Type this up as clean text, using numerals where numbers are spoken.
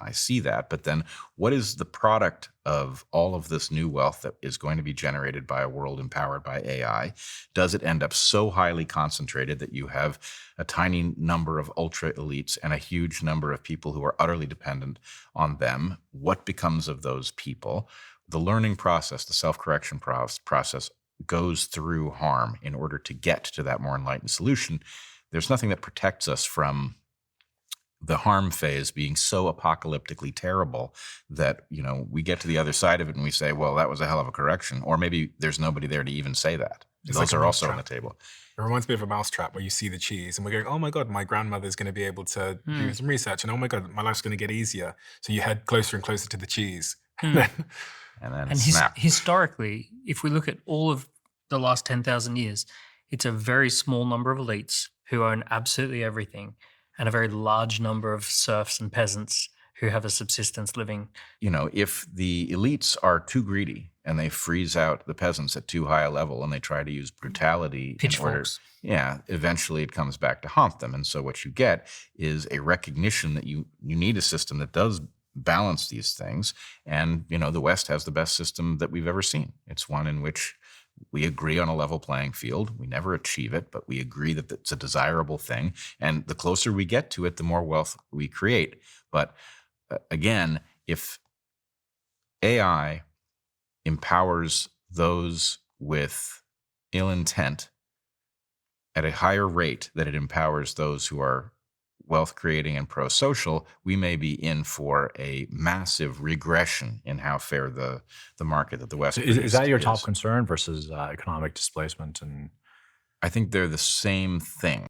I see that. But then what is the product of all of this new wealth that is going to be generated by a world empowered by AI? Does it end up so highly concentrated that you have a tiny number of ultra elites and a huge number of people who are utterly dependent on them? What becomes of those people? The learning process, the self-correction process goes through harm in order to get to that more enlightened solution. There's nothing that protects us from the harm phase being so apocalyptically terrible that, we get to the other side of it and we say, well, that was a hell of a correction. Or maybe there's nobody there to even say that. It's Those like a are also on the mousetrap. table. It reminds me of a mousetrap where you see the cheese and we're going, oh my God, my grandmother's going to be able to do some research. And oh my God, my life's going to get easier. So you head closer and closer to the cheese. And then And snap. historically, if we look at all of the last 10,000 years, it's a very small number of elites who own absolutely everything, and a very large number of serfs and peasants who have a subsistence living. If the elites are too greedy and they freeze out the peasants at too high a level and they try to use brutality in order, Pitchforks. eventually it comes back to haunt them. And so what you get is a recognition that you need a system that does balance these things. And, the West has the best system that we've ever seen. It's one in which we agree on a level playing field. We never achieve it, but we agree that it's a desirable thing. And the closer we get to it, the more wealth we create. But again, if AI empowers those with ill intent at a higher rate than it empowers those who are wealth creating and pro-social, we may be in for a massive regression in how fair the market that the West Is that your top is. concern versus economic displacement? And I think they're the same thing.